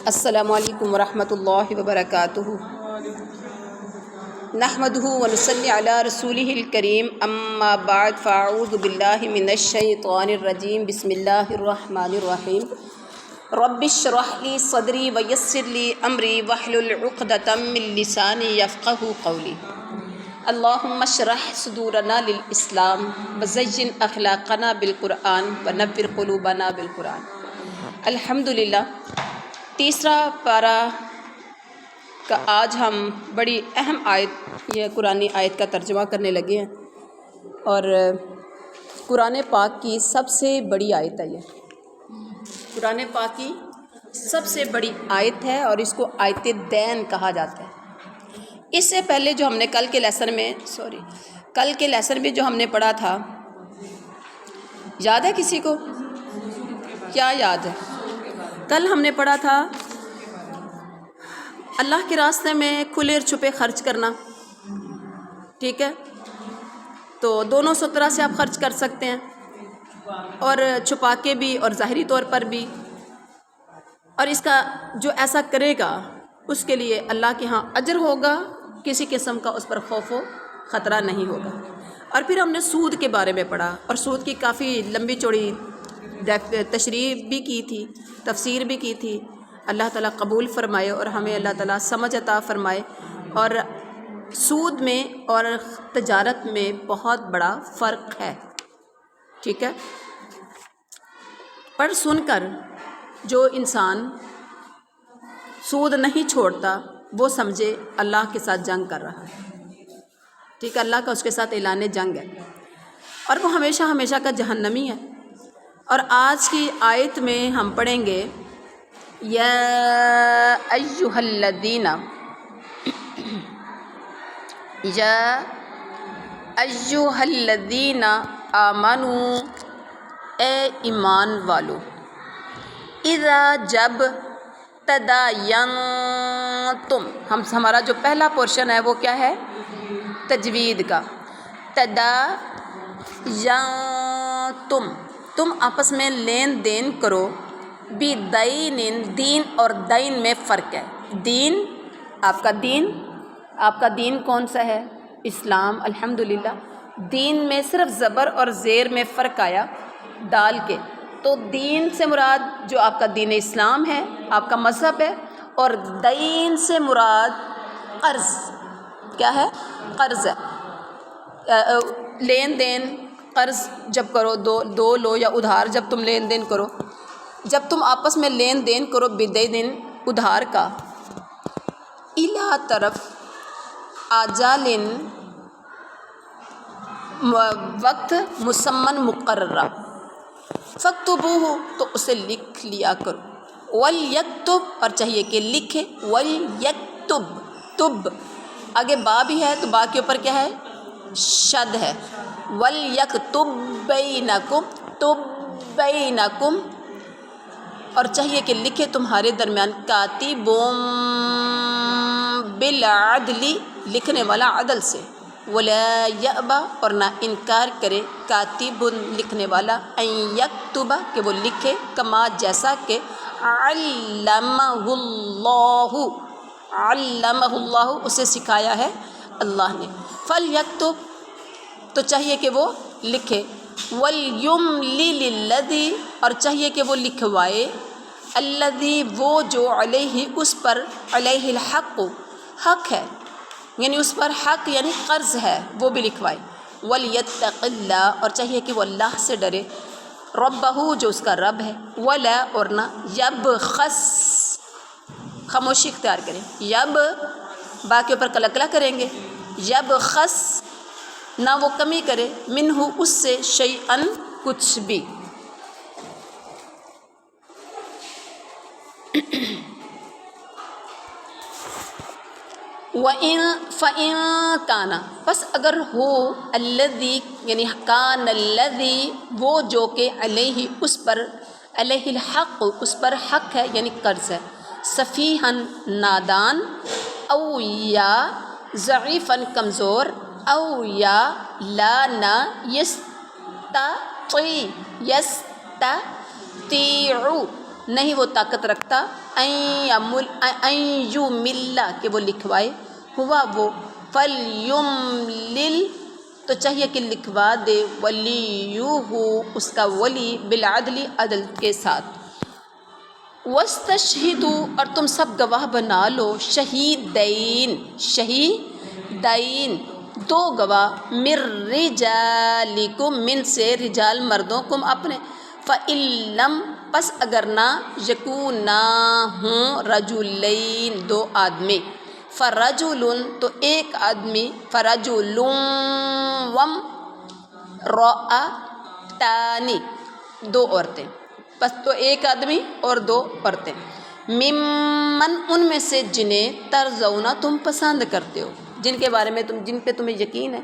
السلام علیکم ورحمۃ اللہ وبرکاتہ۔ نحمدہ ونصلی علی رسولہ الکریم، اما بعد فاعوذ باللہ من الشیطان الرجیم، بسم اللہ الرحمن الرحیم۔ رب اشرح لی صدری ویسر لی امری واحلل عقدۃ من لسانی یفقہوا قولی۔ اللہم اشرح صدورنا للاسلام وزین اخلاقنا بالقرآن ونور قلوبنا بالقرآن۔ الحمدللہ، تیسرا پارہ کا آج ہم بڑی اہم آیت، یہ قرآنی آیت کا ترجمہ کرنے لگے ہیں، اور قرآن پاک کی سب سے بڑی آیت ہے۔ یہ قرآن پاک کی سب سے بڑی آیت ہے اور اس کو آیت دین کہا جاتا ہے۔ اس سے پہلے جو ہم نے کل کے لیسن میں جو ہم نے پڑھا تھا، یاد ہے کسی کو؟ کیا یاد ہے؟ کل ہم نے پڑھا تھا اللہ کے راستے میں کھلے اور چھپے خرچ کرنا، ٹھیک ہے؟ تو دونوں طرح سے آپ خرچ کر سکتے ہیں، اور چھپا کے بھی اور ظاہری طور پر بھی، اور اس کا جو ایسا کرے گا اس کے لیے اللہ کے ہاں اجر ہوگا، کسی قسم کا اس پر خوف و خطرہ نہیں ہوگا۔ اور پھر ہم نے سود کے بارے میں پڑھا، اور سود کی کافی لمبی چوڑی تشریح بھی کی تھی، تفسیر بھی کی تھی۔ اللہ تعالیٰ قبول فرمائے اور ہمیں اللہ تعالیٰ سمجھ عطا فرمائے۔ اور سود میں اور تجارت میں بہت بڑا فرق ہے، ٹھیک ہے؟ پڑھ سن کر جو انسان سود نہیں چھوڑتا وہ سمجھے اللہ کے ساتھ جنگ کر رہا ہے، ٹھیک ہے؟ اللہ کا اس کے ساتھ اعلان جنگ ہے، اور وہ ہمیشہ ہمیشہ کا جہنمی ہے۔ اور آج کی آیت میں ہم پڑھیں گے، یا ایھا الذین، یا ایھا الذین آمنوا، اے ایمان والو، اذا جب تداینتم، ہمارا جو پہلا پورشن ہے وہ کیا ہے؟ تجوید کا۔ تداینتم، تم آپس میں لین دین کرو، بدین، دین اور دین میں فرق ہے۔ دین، آپ کا دین کون سا ہے؟ اسلام، الحمدللہ۔ دین میں صرف زبر اور زیر میں فرق آیا ڈال کے، تو دین سے مراد جو آپ کا دین اسلام ہے، آپ کا مذہب ہے، اور دین سے مراد قرض، کیا ہے؟ قرض ہے۔ لین دین، قرض جب کرو، دو لو یا ادھار، جب تم لین دین کرو، جب تم آپس میں لین دین کرو بدین، ادھار کا، الی طرف، آجال، وقت مسمن مقررہ، فاکتبوہ، تو اسے لکھ لیا کرو، ولیکتب، اور چاہیے کہ لکھے، ولیکتب، تب آگے با بھی ہے تو با کے اوپر کیا ہے؟ شد ہے۔ ولیکتب بینکم، تب بینکم، اور چاہیے کہ لکھے تمہارے درمیان، کاتب بالعدل، لکھنے والا عدل سے، ولا یأبی، اور نہ انکار کرے، کاتب، لکھنے والا، ان یکتب، کہ وہ لکھے، کما، جیسا کہ، علمہ اللہ، اسے سکھایا ہے اللہ نے۔ فلیکتب، تو چاہیے کہ وہ لکھے، ولیملل الذی، اور چاہیے کہ وہ لکھوائے، الذی، وہ جو، علیہ، اس پر، علیہ الحق، حق ہے، یعنی اس پر حق یعنی قرض ہے، وہ بھی لکھوائے، ولیتق اللہ، اور چاہیے کہ وہ اللہ سے ڈرے، ربہ، جو اس کا رب ہے، ولا، اور نہ، یبخس، خاموشی اختیار کریں، با کے اوپر کلکلا کریں گے، یبخس، نہ وہ کمی کرے، منہ، اس سے، شیئن، کچھ بھی۔ فَإِن کَانَ، پس اگر ہو، الذی، یعنی کان الذی، وہ جو کہ، علیہ، اس پر، علیہ الحق، اس پر حق ہے یعنی قرض ہے، سفیہن، نادان، او، یا، ضعیفاً، کمزور، او، یا، لا، نہ، یستطیع، نہیں وہ طاقت رکھتا، یملا کہ وہ لکھوائے، ہوا وہ، فلیملل تو چاہیے کہ لکھوا دے، ولیہ اس کا ولی، بالعدل عدل کے ساتھ، واستشہدوا اور تم سب گواہ بنا لو، شہیدین دو گواہ، من رجالکم من سے رجال مردوں، کم اپنے، فإن لم پس اگر نہ، یکونا ہوں رجلین دو آدمی، فرجل تو ایک آدمی، فرجل وامرأتان دو عورتیں، بس تو ایک آدمی اور دو عورتیں، ممن ان میں سے جنہیں ترضونا تم پسند کرتے ہو، جن کے بارے میں جن پہ تمہیں یقین ہے،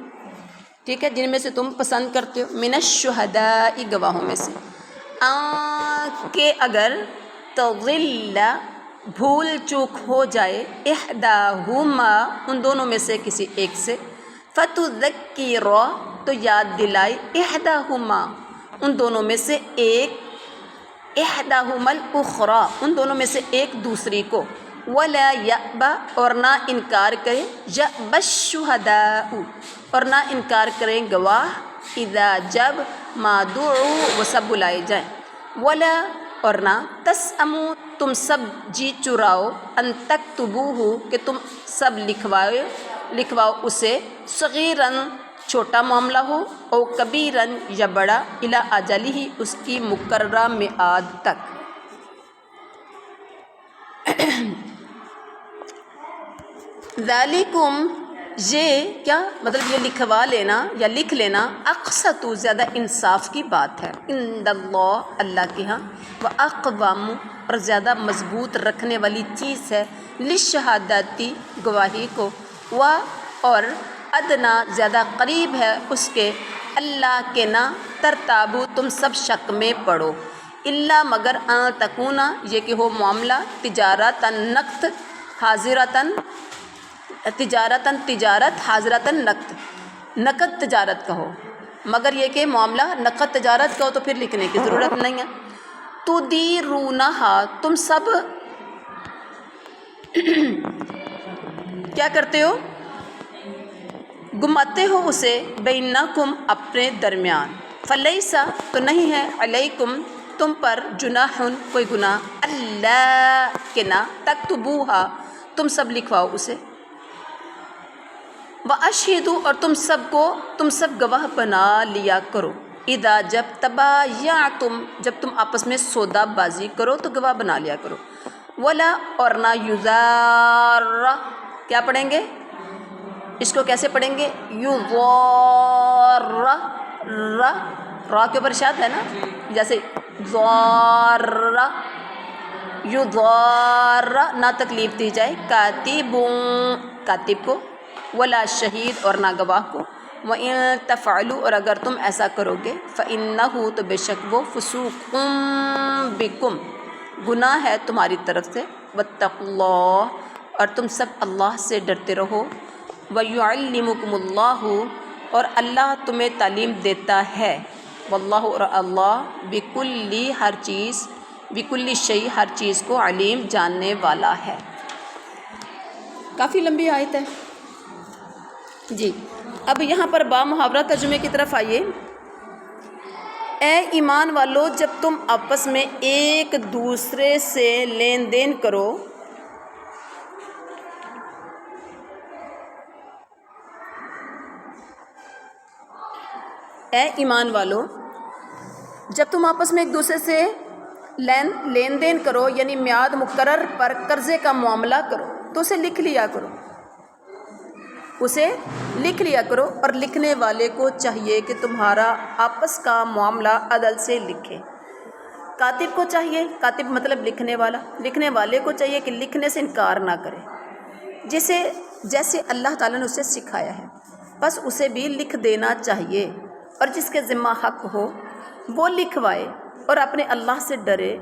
ٹھیک ہے، جن میں سے تم پسند کرتے ہو، من الشہداء گواہوں میں سے، کہ اگر تضل بھول چوک ہو جائے، احداہما ان دونوں میں سے کسی ایک سے، فتذکر تو یاد دلائے، احداہما ان دونوں میں سے ایک، احداہما الاخری ان دونوں میں سے ایک دوسری کو، ولا یأبا اور نہ انکار کرے، یأبا الشہداء اور نہ انکار کریں گواہ، اذا جب ما دعوا وہ سب بلائے جائیں، ولا اور نہ تسأموا تم سب جی چراؤ، ان تکتبوہ کہ تم سب لکھواؤ اسے، صغیراً چھوٹا معاملہ ہو، او کبیراً یا بڑا، الی اجلہ اس کی مقررہ میعاد تک۔ ذالکم یہ کیا مطلب، یہ لکھوا لینا یا لکھ لینا، اقسط زیادہ انصاف کی بات ہے، عند اللہ اللہ کے ہاں، واقوام اور زیادہ مضبوط رکھنے والی چیز ہے، للشہادتی گواہی کو، اور ادنا زیادہ قریب ہے اس کے، اللہ کے نہ ترتابو تم سب شک میں پڑو، الا مگر ان تکونا یہ کہ ہو معاملہ، تجارتاً نقد، حاضرتاً تجارت، حاضرتاً نقد تجارت کا ہو، مگر یہ کہ معاملہ نقد تجارت کا ہو تو پھر لکھنے کی ضرورت نہیں ہے، تدیرونہا تم سب کیا کرتے ہو، گماتے ہو اسے، بینکم اپنے درمیان، فلیسا تو نہیں ہے، علیکم تم پر، جناح کوئی گناہ، اللہ کے نہ، تکتبوہا تم سب لکھواؤ اسے، واشہدوا اور تم سب گواہ بنا لیا کرو، اذا جب تبایعتم جب تم آپس میں سودا بازی کرو تو گواہ بنا لیا کرو، ولا اور نہ یضار کیا پڑھیں گے اس کو، کیسے پڑھیں گے، یضار را کے اوپر شاد ہے نا، جیسے ضار یضار نہ تکلیف دی جائے، کاتب کو، ولا شہید اور نہ گواہ کو، وَإِن تَفْعَلُوا اور اگر تم ایسا کرو گے، فَإِنَّهُ تو بے شک وہ، فُسُوقٌ بِكُمْ گناہ ہے تمہاری طرف سے، وَاتَّقُوا اللَّهَ اور تم سب اللہ سے ڈرتے رہو، وَيُعَلِّمُكُمُ اللَّهُ اور اللہ تمہیں تعلیم دیتا ہے، واللہ اور اللہ بِكُلِّ ہر چیز، بِكُلِّ شَيْءٍ ہر چیز کو، علیم جاننے والا ہے۔ کافی لمبی آیت ہے جی۔ اب یہاں پر با محاورہ ترجمے کی طرف آئیے، اے ایمان والو جب تم آپس میں ایک دوسرے سے لین دین کرو، اے ایمان والو جب تم آپس میں ایک دوسرے سے لین دین کرو، یعنی میعاد مقرر پر قرضے کا معاملہ کرو تو اسے لکھ لیا کرو، اور لکھنے والے کو چاہیے کہ تمہارا آپس کا معاملہ عدل سے لکھے، کاتب کو چاہیے، کاتب مطلب لکھنے والے کو چاہیے کہ لکھنے سے انکار نہ کرے، جیسے اللہ تعالیٰ نے اسے سکھایا ہے، بس اسے بھی لکھ دینا چاہیے، اور جس کے ذمہ حق ہو وہ لکھوائے، اور اپنے اللہ سے ڈرے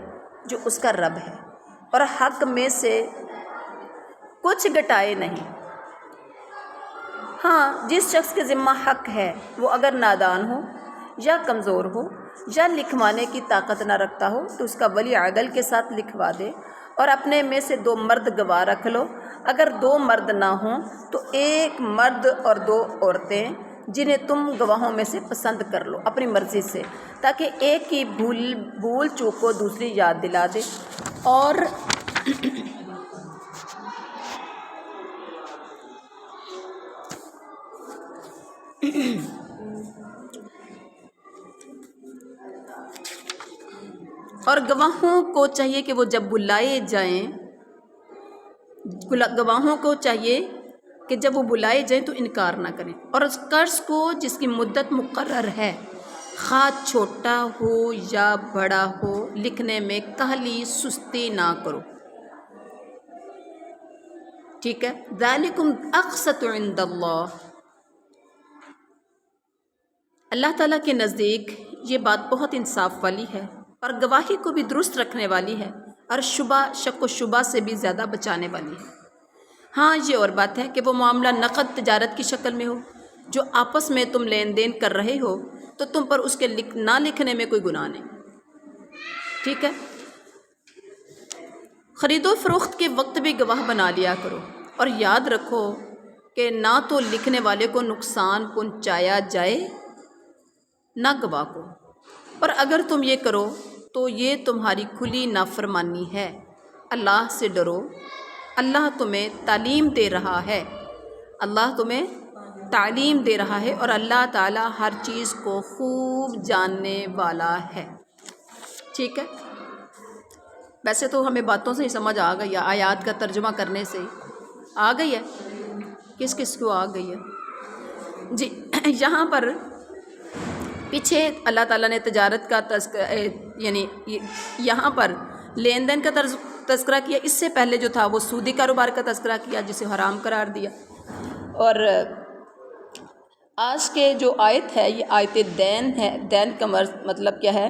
جو اس کا رب ہے، اور حق میں سے کچھ گٹائے نہیں۔ ہاں جس شخص کے ذمہ حق ہے وہ اگر نادان ہو یا کمزور ہو یا لکھوانے کی طاقت نہ رکھتا ہو تو اس کا ولی عدل کے ساتھ لکھوا دے، اور اپنے میں سے 2 مرد گواہ رکھ لو، اگر 2 مرد نہ ہوں تو 1 مرد اور 2 عورتیں جنہیں تم گواہوں میں سے پسند کر لو اپنی مرضی سے، تاکہ ایک کی بھول چوک کو دوسری یاد دلا دے۔ اور گواہوں کو چاہیے کہ وہ جب بلائے جائیں تو انکار نہ کریں، اور اس قرض کو جس کی مدت مقرر ہے، خواہ چھوٹا ہو یا بڑا ہو، لکھنے میں کاہلی سستی نہ کرو۔ ٹھیک ہے، ذالکم اقسط عند اللہ تعالیٰ کے نزدیک یہ بات بہت انصاف والی ہے اور گواہی کو بھی درست رکھنے والی ہے، اور شک و شبہ سے بھی زیادہ بچانے والی ہے۔ ہاں، یہ اور بات ہے کہ وہ معاملہ نقد تجارت کی شکل میں ہو، جو آپس میں تم لین دین کر رہے ہو، تو تم پر اس کے نہ لکھنے میں کوئی گناہ نہیں۔ ٹھیک ہے، خرید و فروخت کے وقت بھی گواہ بنا لیا کرو، اور یاد رکھو کہ نہ تو لکھنے والے کو نقصان پہنچایا جائے نہ گواہ کو، اور اگر تم یہ کرو تو یہ تمہاری کھلی نافرمانی ہے۔ اللہ سے ڈرو، اللہ تمہیں تعلیم دے رہا ہے، اور اللہ تعالیٰ ہر چیز کو خوب جاننے والا ہے۔ ٹھیک ہے، ویسے تو ہمیں باتوں سے ہی سمجھ آ گئی ہے، آیات کا ترجمہ کرنے سے ہی آ گئی ہے، کس کس کو آ گئی ہے جی۔ یہاں پر پیچھے اللہ تعالیٰ نے تجارت کا یعنی یہاں پر لین دین کا تذکرہ کیا، اس سے پہلے جو تھا وہ سودی کاروبار کا تذکرہ کیا جسے حرام قرار دیا، اور آج کے جو آیت ہے یہ آیت دین ہے۔ دین کا مطلب کیا ہے؟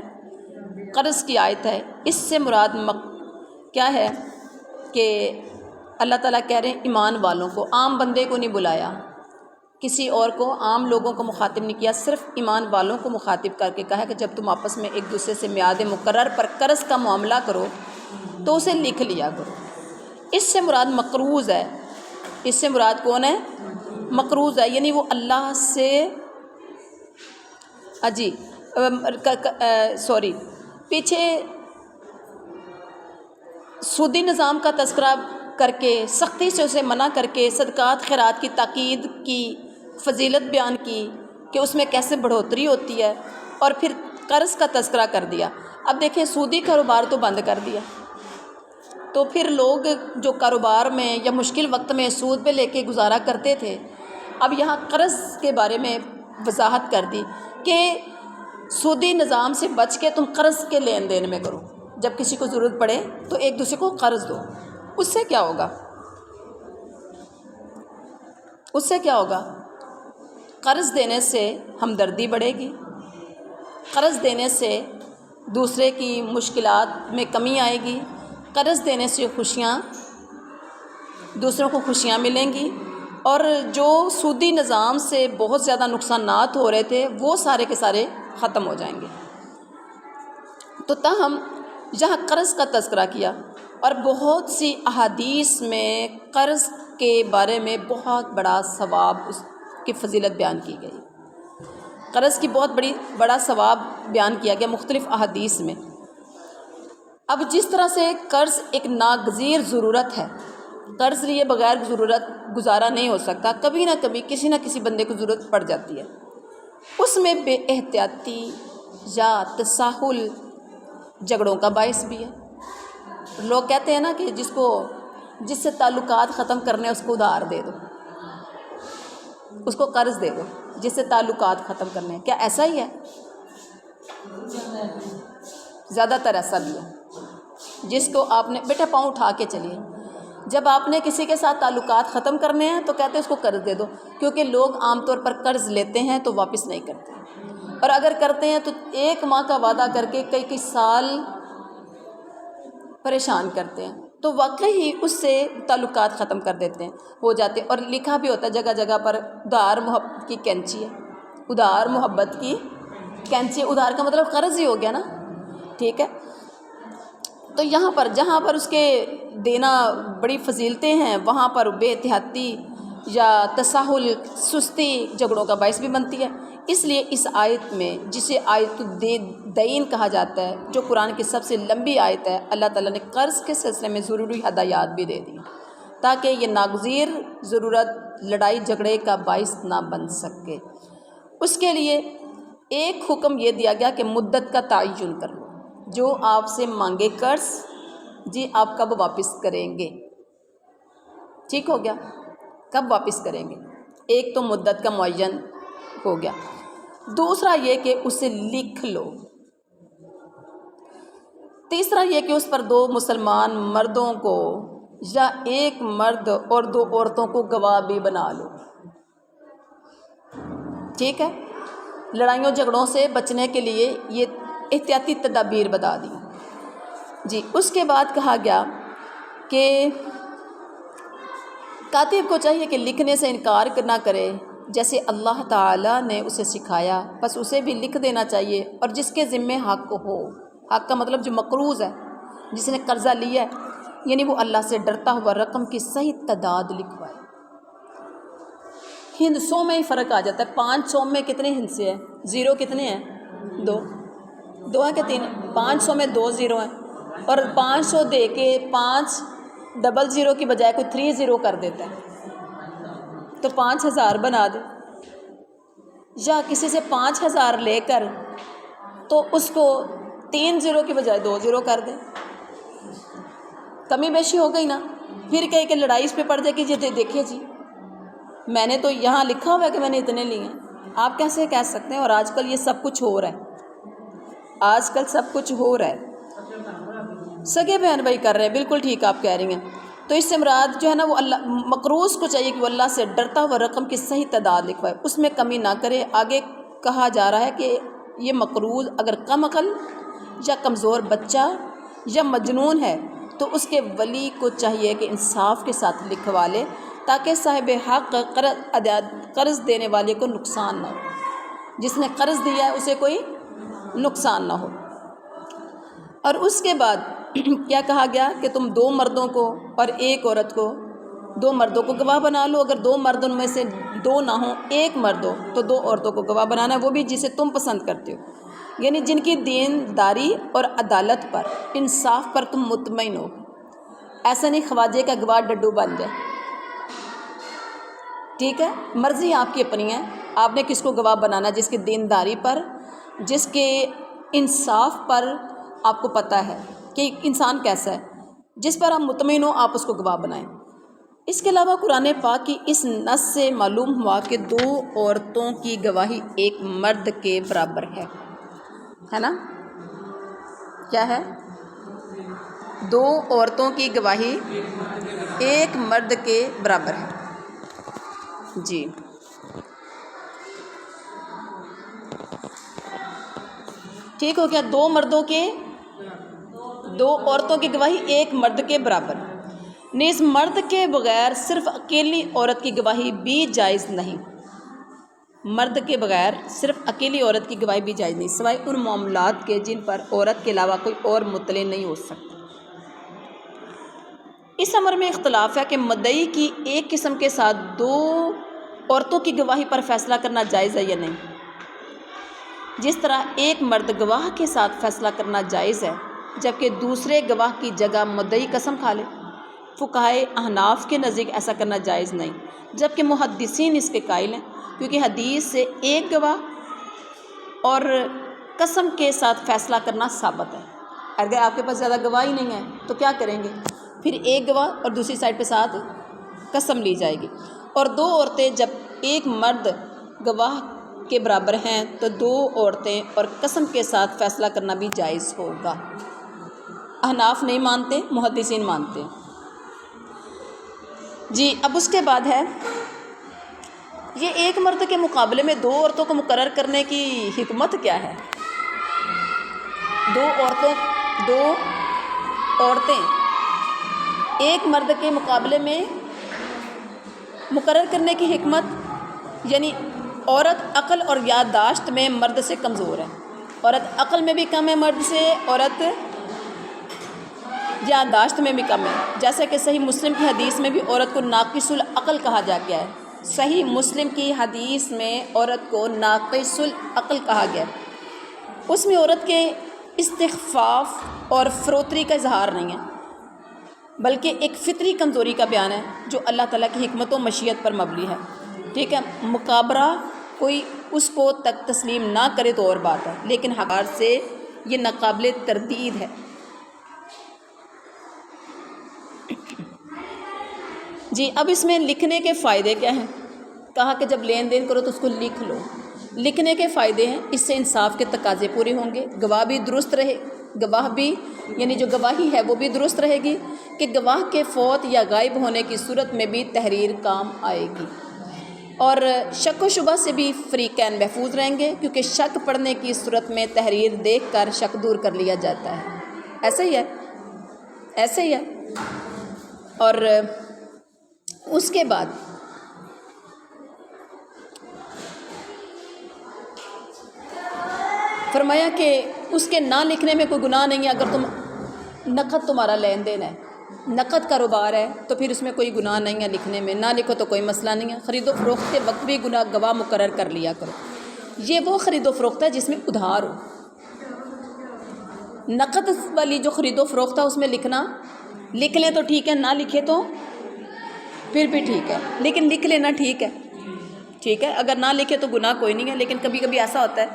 قرض کی آیت ہے۔ اس سے مراد کیا ہے کہ اللہ تعالیٰ کہہ رہے ہیں ایمان والوں کو، عام بندے کو نہیں بلایا، کسی اور کو، عام لوگوں کو مخاطب نہیں کیا، صرف ایمان والوں کو مخاطب کر کے کہا کہ جب تم آپس میں ایک دوسرے سے میعاد مقرر پر قرض کا معاملہ کرو تو اسے لکھ لیا کرو۔ اس سے مراد مقروض ہے، اس سے مراد کون ہے؟ مقروض ہے، یعنی وہ اللہ سے پیچھے سودی نظام کا تذکرہ کر کے سختی سے اسے منع کر کے صدقات خیرات کی تاکید کی، فضیلت بیان کی کہ اس میں کیسے بڑھوتری ہوتی ہے، اور پھر قرض کا تذکرہ کر دیا۔ اب دیکھیں سودی کاروبار تو بند کر دیا، تو پھر لوگ جو کاروبار میں یا مشکل وقت میں سود پہ لے کے گزارا کرتے تھے، اب یہاں قرض کے بارے میں وضاحت کر دی کہ سودی نظام سے بچ کے تم قرض کے لین دین میں کرو، جب کسی کو ضرورت پڑے تو ایک دوسرے کو قرض دو۔ اس سے کیا ہوگا؟ قرض دینے سے ہمدردی بڑھے گی، قرض دینے سے دوسرے کی مشکلات میں کمی آئے گی، قرض دینے سے دوسروں کو خوشیاں ملیں گی، اور جو سودی نظام سے بہت زیادہ نقصانات ہو رہے تھے وہ سارے کے سارے ختم ہو جائیں گے۔ تو تاہم جہاں قرض کا تذکرہ کیا، اور بہت سی احادیث میں قرض کے بارے میں بہت بڑا ثواب، اس کی فضیلت بیان کی گئی، قرض کی بہت بڑا ثواب بیان کیا گیا مختلف احادیث میں۔ اب جس طرح سے قرض ایک ناگزیر ضرورت ہے، قرض لیے بغیر ضرورت گزارا نہیں ہو سکتا، کبھی نہ کبھی کسی نہ کسی بندے کو ضرورت پڑ جاتی ہے، اس میں بے احتیاطی یا تساہل جھگڑوں کا باعث بھی ہے۔ لوگ کہتے ہیں نا کہ جس سے تعلقات ختم کرنے اس کو ادھار دے دو، اس کو قرض دے دو جس سے تعلقات ختم کرنے۔ کیا ایسا ہی ہے؟ زیادہ تر ایسا بھی ہے، جس کو آپ نے بیٹا پاؤں اٹھا کے چلیے، جب آپ نے کسی کے ساتھ تعلقات ختم کرنے ہیں تو کہتے ہیں اس کو قرض دے دو، کیونکہ لوگ عام طور پر قرض لیتے ہیں تو واپس نہیں کرتے، اور اگر کرتے ہیں تو 1 ماہ کا وعدہ کر کے کئی سال پریشان کرتے ہیں، تو واقعی اس سے تعلقات ختم کر دیتے ہیں، ہو جاتے ہیں۔ اور لکھا بھی ہوتا ہے جگہ جگہ پر، ادھار محبت کی کینچی ہے، ادھار محبت کی کینچی، ادھار کا مطلب قرض ہی ہو گیا نا، ٹھیک ہے۔ تو یہاں پر جہاں پر اس کے دینا بڑی فضیلتیں ہیں وہاں پر بے احتیاطی یا تساہل سستی جھگڑوں کا باعث بھی بنتی ہے۔ اس لیے اس آیت میں جسے آیت الدین کہا جاتا ہے، جو قرآن کی سب سے لمبی آیت ہے، اللہ تعالیٰ نے قرض کے سلسلے میں ضروری ہدایات بھی دے دی تاکہ یہ ناگزیر ضرورت لڑائی جھگڑے کا باعث نہ بن سکے۔ اس کے لیے ایک حکم یہ دیا گیا کہ مدت کا تعین کر لو، جو آپ سے مانگے قرض جی آپ کب واپس کریں گے، ٹھیک ہو گیا، کب واپس کریں گے، ایک تو مدت کا معین ہو گیا۔ دوسرا یہ کہ اسے لکھ لو۔ تیسرا یہ کہ اس پر 2 مسلمان مردوں کو یا ایک مرد اور 2 عورتوں کو گواہ بھی بنا لو، ٹھیک ہے۔ لڑائیوں جھگڑوں سے بچنے کے لیے یہ احتیاطی تدابیر بتا دی جی۔ اس کے بعد کہا گیا کہ کاتب کو چاہیے کہ لکھنے سے انکار نہ کرے، جیسے اللہ تعالیٰ نے اسے سکھایا، بس اسے بھی لکھ دینا چاہیے۔ اور جس کے ذمے حق ہو، حق کا مطلب جو مقروض ہے، جس نے قرضہ لیا ہے، یعنی وہ اللہ سے ڈرتا ہوا رقم کی صحیح تعداد لکھوائے۔ ہندسوں میں ہی فرق آ جاتا ہے، 500 میں کتنے ہندسے ہیں، 0 کتنے ہیں، 2 ہیں کہ 3 ہیں، 500 میں 2 0 ہیں، اور 500 دے کے 5 00 کی بجائے کوئی 30 کر دیتا ہے تو 5000 بنا دے، یا کسی سے 5000 لے کر تو اس کو 3 0 کی بجائے 2 0 کر دے، کمی بیشی ہو گئی نا۔ پھر کہے کہ لڑائی اس پہ پڑ جائے کہ جی دیکھیے جی میں نے تو یہاں لکھا ہوا ہے کہ میں نے اتنے لیے ہیں، آپ کیسے کہہ سکتے ہیں؟ اور آج کل یہ سب کچھ ہو رہا ہے، آج کل سب کچھ ہو رہا ہے، سگے بہن بھائی کر رہے ہیں، بالکل ٹھیک آپ کہہ رہی ہیں۔ تو اس سے مراد جو ہے نا وہ اللہ مقروض کو چاہیے کہ وہ اللہ سے ڈرتا ہوا رقم کی صحیح تعداد لکھوائے، اس میں کمی نہ کرے۔ آگے کہا جا رہا ہے کہ یہ مقروض اگر کم عقل یا کمزور بچہ یا مجنون ہے تو اس کے ولی کو چاہیے کہ انصاف کے ساتھ لکھوا لے تاکہ صاحب حق قرض دینے والے کو نقصان نہ ہو، جس نے قرض دیا ہے اسے کوئی نقصان نہ ہو۔ اور اس کے بعد کیا کہا گیا کہ تم 2 مردوں کو اور 1 عورت کو، 2 مردوں کو گواہ بنا لو، اگر 2 مردوں میں سے 2 نہ ہوں، 1 مرد ہو تو 2 عورتوں کو گواہ بنانا ہے، وہ بھی جسے تم پسند کرتے ہو، یعنی جن کی دینداری اور عدالت پر، انصاف پر تم مطمئن ہو۔ ایسا نہیں خواجے کا گواہ ڈڈو بن جائے، ٹھیک ہے، مرضی آپ کی اپنی ہے، آپ نے کس کو گواہ بنانا، جس کی دینداری پر، جس کے انصاف پر آپ کو پتہ ہے کہ انسان کیسا ہے، جس پر آپ مطمئن ہو آپ اس کو گواہ بنائیں۔ اس کے علاوہ قرآن پاک کی اس نص سے معلوم ہوا کہ 2 عورتوں کی گواہی 1 مرد کے برابر ہے نا، کیا ہے، 2 عورتوں کی گواہی 1 مرد کے برابر ہے جی۔ ٹھیک ہو گیا، 2 عورتوں کی گواہی 1 مرد کے برابر، نیز مرد کے بغیر صرف اکیلی عورت کی گواہی بھی جائز نہیں، مرد کے بغیر صرف اکیلی عورت کی گواہی بھی جائز نہیں، سوائے ان معاملات کے جن پر عورت کے علاوہ کوئی اور مطلع نہیں ہو سکتا۔ اس امر میں اختلاف ہے کہ مدعی کی ایک قسم کے ساتھ 2 عورتوں کی گواہی پر فیصلہ کرنا جائز ہے یا نہیں، جس طرح 1 مرد گواہ کے ساتھ فیصلہ کرنا جائز ہے جبکہ دوسرے گواہ کی جگہ مدعی قسم کھا لے۔ فقہائے احناف کے نزدیک ایسا کرنا جائز نہیں، جبکہ محدثین اس کے قائل ہیں، کیونکہ حدیث سے 1 گواہ اور قسم کے ساتھ فیصلہ کرنا ثابت ہے۔ اگر آپ کے پاس زیادہ گواہ ہی نہیں ہے تو کیا کریں گے، پھر 1 گواہ اور دوسری سائڈ پہ ساتھ قسم لی جائے گی۔ اور 2 عورتیں جب 1 مرد گواہ کے برابر ہیں تو 2 عورتیں اور قسم کے ساتھ فیصلہ کرنا بھی جائز ہوگا۔ احناف نہیں مانتے، محدثین مانتے ہیں جی۔ اب اس کے بعد ہے یہ 1 مرد کے مقابلے میں 2 عورتوں کو مقرر کرنے کی حکمت کیا ہے؟ 2 عورتیں 1 مرد کے مقابلے میں مقرر کرنے کی حکمت، یعنی عورت عقل اور یادداشت میں مرد سے کمزور ہے، عورت عقل میں بھی کم ہے مرد سے، عورت یادداشت میں بھی کم ہے، جیسا کہ صحیح مسلم کی حدیث میں بھی عورت کو ناقص العقل کہا جا گیا ہے۔ صحیح مسلم کی حدیث میں عورت کو ناقص العقل کہا گیا ہے۔ اس میں عورت کے استخفاف اور فروتری کا اظہار نہیں ہے، بلکہ ایک فطری کمزوری کا بیان ہے جو اللہ تعالیٰ کی حکمت و مشیت پر مبنی ہے، ٹھیک ہے۔ مقابرہ کوئی اس کو تک تسلیم نہ کرے تو اور بات ہے، لیکن حقیقت سے یہ ناقابل تردید ہے۔ جی اب اس میں لکھنے کے فائدے کیا ہیں؟ کہا کہ جب لین دین کرو تو اس کو لکھ لو۔ لکھنے کے فائدے ہیں، اس سے انصاف کے تقاضے پورے ہوں گے، گواہ بھی درست رہے، گواہ بھی یعنی جو گواہی ہے وہ بھی درست رہے گی، کہ گواہ کے فوت یا غائب ہونے کی صورت میں بھی تحریر کام آئے گی، اور شک و شبہ سے بھی فریقین محفوظ رہیں گے، کیونکہ شک پڑنے کی صورت میں تحریر دیکھ کر شک دور کر لیا جاتا ہے۔ ایسے ہی ہے، ایسے ہی ہے۔ اور اس کے بعد فرمایا کہ اس کے نہ لکھنے میں کوئی گناہ نہیں ہے، اگر نقد تمہارا لین دین ہے، نقد کاروبار ہے، تو پھر اس میں کوئی گناہ نہیں ہے لکھنے میں، نہ لکھو تو کوئی مسئلہ نہیں ہے۔ خرید و فروخت کے وقت بھی گواہ مقرر کر لیا کرو۔ یہ وہ خرید و فروخت ہے جس میں ادھار ہو۔ نقد والی جو خرید و فروخت ہے اس میں لکھنا، لکھ لیں تو ٹھیک ہے، نہ لکھے تو پھر بھی ٹھیک ہے، لیکن لکھ لینا ٹھیک ہے، ٹھیک ہے۔ اگر نہ لکھے تو گناہ کوئی نہیں ہے، لیکن کبھی کبھی ایسا ہوتا ہے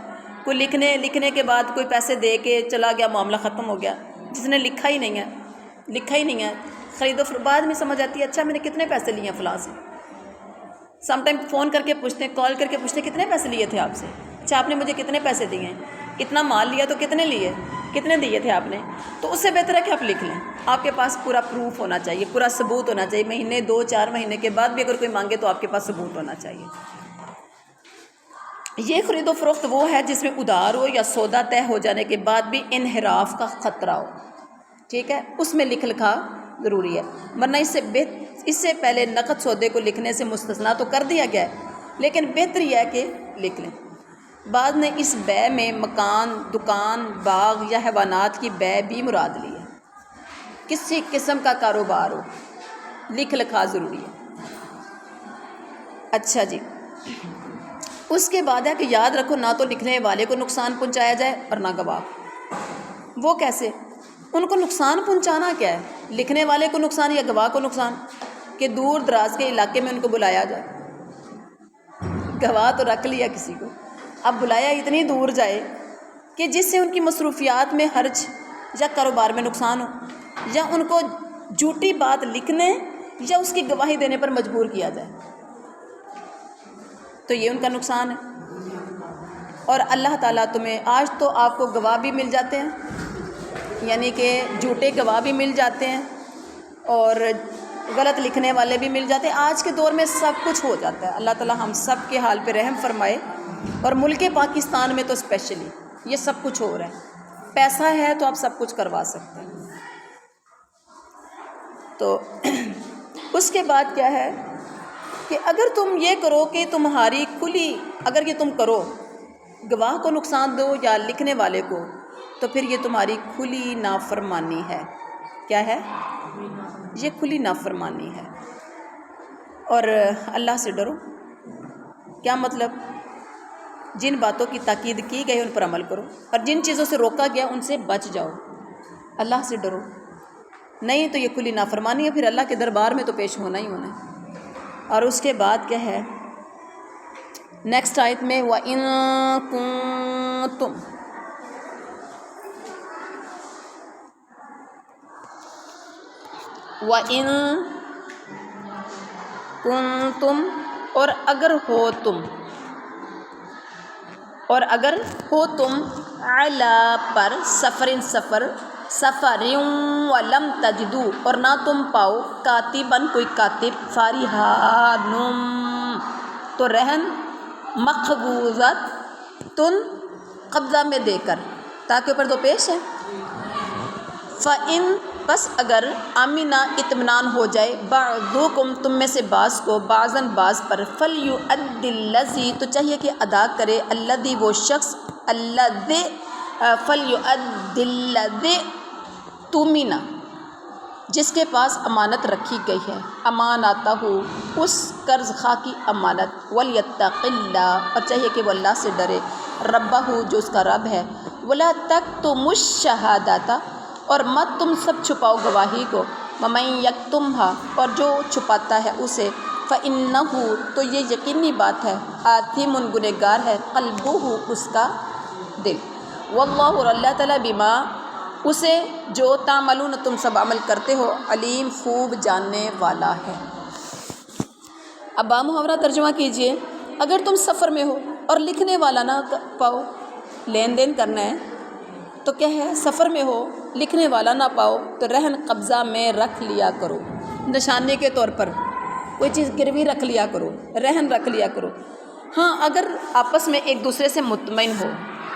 کوئی لکھنے کے بعد کوئی پیسے دے کے چلا گیا، معاملہ ختم ہو گیا، جس نے لکھا ہی نہیں ہے، خرید و فروخت بعد میں سمجھ آتی ہے اچھا میں نے کتنے پیسے لیے ہیں فلاں سے۔ سم ٹائم فون کر کے پوچھتے ہیں، کال کر کے پوچھتے ہیں کتنے پیسے لیے تھے آپ سے، اچھا آپ نے مجھے کتنے پیسے دیے ہیں، اتنا مال لیا تو کتنے دیے تھے آپ نے، تو اس سے بہتر ہے کہ آپ لکھ لیں۔ آپ کے پاس پورا پروف ہونا چاہیے، پورا ثبوت ہونا چاہیے، مہینے 2-4 مہینے کے بعد بھی اگر کوئی مانگے تو آپ کے پاس ثبوت ہونا چاہیے۔ یہ خرید و فروخت وہ ہے جس میں ادھار ہو یا سودا طے ہو جانے کے بعد بھی انحراف کا خطرہ ہو، ٹھیک ہے، اس میں لکھا ضروری ہے، ورنہ اس سے پہلے نقد سودے کو لکھنے سے مستثنا تو کر دیا گیا ہے، لیکن بہتر یہ ہے کہ لکھ لیں۔ بعد نے اس بے میں مکان، دکان، باغ یا حیوانات کی بے بھی مراد لی ہے، کسی قسم کا کاروبار ہو، لکھا ضروری ہے۔ اچھا جی، اس کے بعد ہے کہ یاد رکھو نہ تو لکھنے والے کو نقصان پہنچایا جائے اور نہ گواہ۔ وہ کیسے؟ ان کو نقصان پہنچانا کیا ہے؟ لکھنے والے کو نقصان یا گواہ کو نقصان؟ کہ دور دراز کے علاقے میں ان کو بلایا جائے، گواہ تو رکھ لیا کسی کو، اب بلایا اتنی دور جائے کہ جس سے ان کی مصروفیات میں حرج یا کاروبار میں نقصان ہو، یا ان کو جھوٹی بات لکھنے یا اس کی گواہی دینے پر مجبور کیا جائے، تو یہ ان کا نقصان ہے۔ اور اللہ تعالیٰ آج تو آپ کو گواہ بھی مل جاتے ہیں، یعنی کہ جھوٹے گواہ بھی مل جاتے ہیں اور غلط لکھنے والے بھی مل جاتے ہیں۔ آج کے دور میں سب کچھ ہو جاتا ہے، اللہ تعالیٰ ہم سب کے حال پہ رحم فرمائے، اور ملک پاکستان میں تو اسپیشلی یہ سب کچھ ہو رہا ہے، پیسہ ہے تو آپ سب کچھ کروا سکتے ہیں۔ تو اس کے بعد کیا ہے کہ اگر تم یہ کرو کہ تمہاری کھلی، اگر یہ تم کرو گواہ کو نقصان دو یا لکھنے والے کو، تو پھر یہ تمہاری کھلی نافرمانی ہے۔ کیا ہے؟ یہ کھلی نافرمانی ہے۔ اور اللہ سے ڈرو۔ کیا مطلب؟ جن باتوں کی تاکید کی گئی ان پر عمل کرو، اور جن چیزوں سے روکا گیا ان سے بچ جاؤ۔ اللہ سے ڈرو، نہیں تو یہ کھلی نافرمانی ہے، پھر اللہ کے دربار میں تو پیش ہونا ہی ہونا ہے۔ اور اس کے بعد کیا ہے نیکسٹ آیت میں وَإِن كُنتُمْ اور اگر ہو تم علی پر سفر ولم تجدو، اور نہ تم پاؤ کاتبن کوئی کاتب، فرہان تو رہن، مقبوضۃ قبضہ میں دے کر، تاکہ اوپر دو پیش ہے، فَإِن بس اگر امینہ اطمینان ہو جائے، بعضکم تم میں سے بعض کو، بعضاً بعض پر، فلیؤدی الذی تو چاہیے کہ ادا کرے، الذی وہ شخص، فلیؤدی الذی تؤمنہ جس کے پاس امانت رکھی گئی ہے، اماناتہ اس قرض خواہ کی امانت، ولیتق اللہ اور چاہیے کہ وہ اللہ سے ڈرے، ربہ جو اس کا رب ہے، ولا تکتموا الشہادۃ اور مت تم سب چھپاؤ گواہی کو، ومن یکتمھا اور جو چھپاتا ہے اسے، فإنہ تو یہ یقینی بات ہے، آثم گنہگار ہے، قلبہ اس کا دل، واللہ اور اللہ تعالیٰ بما اسے جو تعملون تم سب عمل کرتے ہو، علیم خوب جاننے والا ہے۔ اب با محاورہ ترجمہ کیجئے، اگر تم سفر میں ہو اور لکھنے والا نہ پاؤ، لین دین کرنا ہے تو کیا ہے، سفر میں ہو لکھنے والا نہ پاؤ تو رہن قبضہ میں رکھ لیا کرو، نشانی کے طور پر کوئی چیز گروی رکھ لیا کرو، رہن رکھ لیا کرو۔ ہاں اگر آپس میں ایک دوسرے سے مطمئن ہو،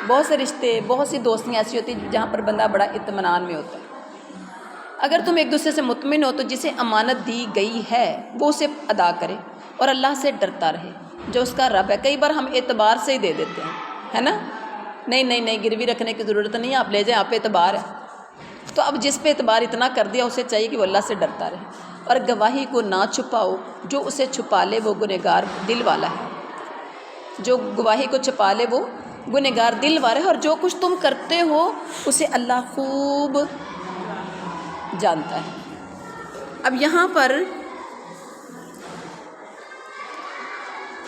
بہت سے رشتے، بہت سی دوستیاں ایسی ہوتی ہیں جہاں پر بندہ بڑا اطمینان میں ہوتا ہے، اگر تم ایک دوسرے سے مطمئن ہو تو جسے امانت دی گئی ہے وہ اسے ادا کرے اور اللہ سے ڈرتا رہے جو اس کا رب ہے۔ کئی بار ہم اعتبار سے ہی دے دیتے ہیں، ہے نا، نہیں گروی رکھنے کی ضرورت نہیں، آپ لے جائیں، آپ پہ اعتبار ہے۔ تو اب جس پہ اعتبار اتنا کر دیا اسے چاہیے کہ وہ اللہ سے ڈرتا رہے، اور گواہی کو نہ چھپاؤ، جو اسے چھپا لے وہ گنہگار دل والا ہے، جو گواہی کو چھپا لے وہ گنہگار دل والا ہے، اور جو کچھ تم کرتے ہو اسے اللہ خوب جانتا ہے۔ اب یہاں پر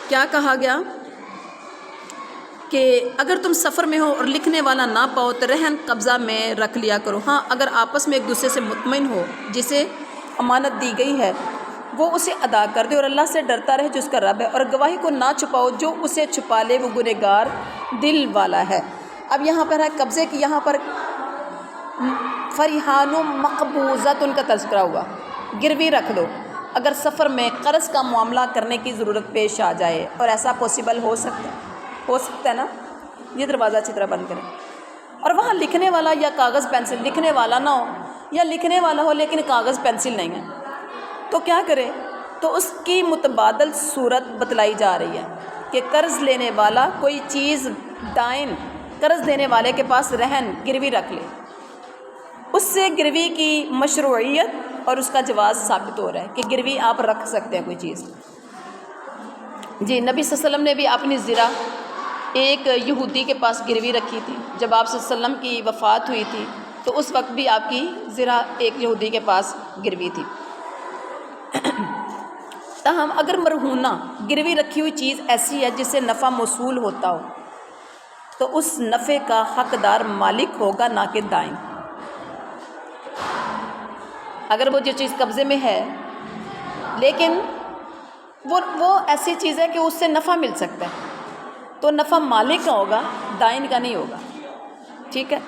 کیا کہا گیا کہ اگر تم سفر میں ہو اور لکھنے والا نہ پاؤ تو رہن قبضہ میں رکھ لیا کرو۔ ہاں اگر آپس میں ایک دوسرے سے مطمئن ہو، جسے امانت دی گئی ہے وہ اسے ادا کر دے اور اللہ سے ڈرتا رہے جو اس کا رب ہے، اور گواہی کو نہ چھپاؤ، جو اسے چھپا لے وہ گنہگار دل والا ہے۔ اب یہاں پر ہے قبضے کی، یہاں پر فریحان مقبوضۃ ان کا تذکرہ ہوا، گروی رکھ دو۔ اگر سفر میں قرض کا معاملہ کرنے کی ضرورت پیش آ جائے، اور ایسا پاسبل ہو سکتا ہے نا، یہ دروازہ اچھی طرح بند کریں، اور وہاں لکھنے والا یا کاغذ پینسل، لکھنے والا نہ ہو یا لکھنے والا ہو لیکن کاغذ پینسل نہیں ہے، تو کیا کرے، تو اس کی متبادل صورت بتلائی جا رہی ہے کہ قرض لینے والا کوئی چیز دائن قرض دینے والے کے پاس رہن گروی رکھ لے، اس سے گروی کی مشروعیت اور اس کا جواز ثابت ہو رہا ہے کہ گروی آپ رکھ سکتے ہیں کوئی چیز۔ جی نبی صلی اللہ علیہ وسلم نے بھی اپنی زرہ ایک یہودی کے پاس گروی رکھی تھی، جب آپ صلی اللہ علیہ وسلم کی وفات ہوئی تھی تو اس وقت بھی آپ کی زرہ ایک یہودی کے پاس گروی تھی۔ تاہم اگر مرہونہ گروی رکھی ہوئی چیز ایسی ہے جس سے نفع موصول ہوتا ہو تو اس نفع کا حقدار مالک ہوگا نہ کہ دائن۔ اگر وہ جو چیز قبضے میں ہے لیکن وہ ایسی چیز ہے کہ اس سے نفع مل سکتا ہے تو نفع مالک کا ہوگا، دائن کا نہیں ہوگا، ٹھیک ہے۔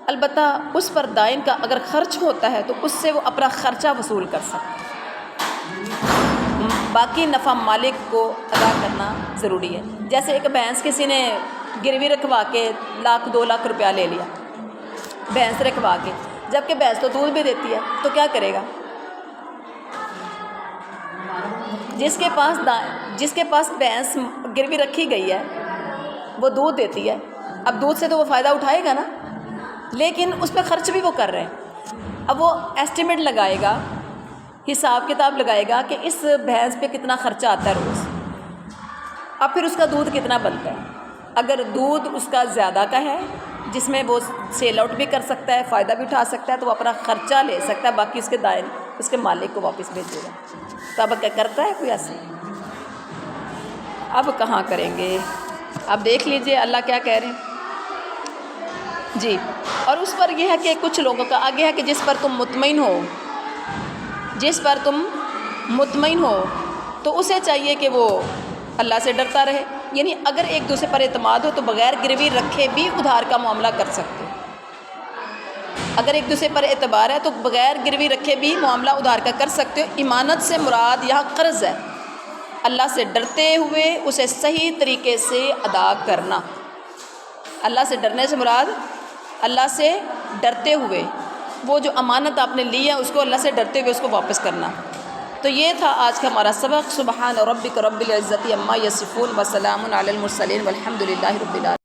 البتہ اس پر دائن کا اگر خرچ ہوتا ہے تو اس سے وہ اپنا خرچہ وصول کر سکتا ہے، باقی نفع مالک کو ادا کرنا ضروری ہے۔ جیسے ایک بھینس کسی نے گروی رکھوا کے 1,00,000-2,00,000 روپیہ لے لیا بھینس رکھوا کے، جبکہ بھینس تو دودھ بھی دیتی ہے، تو کیا کرے گا؟ جس کے پاس بھینس گروی رکھی گئی ہے وہ دودھ دیتی ہے، اب دودھ سے تو وہ فائدہ اٹھائے گا نا، لیکن اس پہ خرچ بھی وہ کر رہے ہیں۔ اب وہ ایسٹیمیٹ لگائے گا، حساب کتاب لگائے گا کہ اس بھینس پہ کتنا خرچہ آتا ہے روز، اب پھر اس کا دودھ کتنا بنتا ہے۔ اگر دودھ اس کا زیادہ کا ہے جس میں وہ سیل آؤٹ بھی کر سکتا ہے، فائدہ بھی اٹھا سکتا ہے، تو وہ اپنا خرچہ لے سکتا ہے، باقی اس کے دائن اس کے مالک کو واپس بھیجے گا۔ تو اب کیا کرتا ہے کوئی ایسے؟ اب کہاں کریں گے؟ اب دیکھ لیجئے اللہ کیا کہہ رہے ہیں جی۔ اور اس پر یہ ہے کہ کچھ لوگوں کا آگے ہے کہ جس پر تم مطمئن ہو تو اسے چاہیے کہ وہ اللہ سے ڈرتا رہے، یعنی اگر ایک دوسرے پر اعتماد ہو تو بغیر گروی رکھے بھی ادھار کا معاملہ کر سکتے ہو۔ اگر ایک دوسرے پر اعتبار ہے تو بغیر گروی رکھے بھی معاملہ ادھار کا کر سکتے ہو۔ امانت سے مراد یہاں قرض ہے، اللہ سے ڈرتے ہوئے اسے صحیح طریقے سے ادا کرنا۔ اللہ سے ڈرنے سے مراد اللہ سے ڈرتے ہوئے، وہ جو امانت آپ نے لی ہے اس کو اللہ سے ڈرتے ہوئے اس کو واپس کرنا۔ تو یہ تھا آج کا ہمارا سبق۔ سبحان ربک رب العزت عما یصفون وسلام علی المرسلین والحمد للہ رب العالمین۔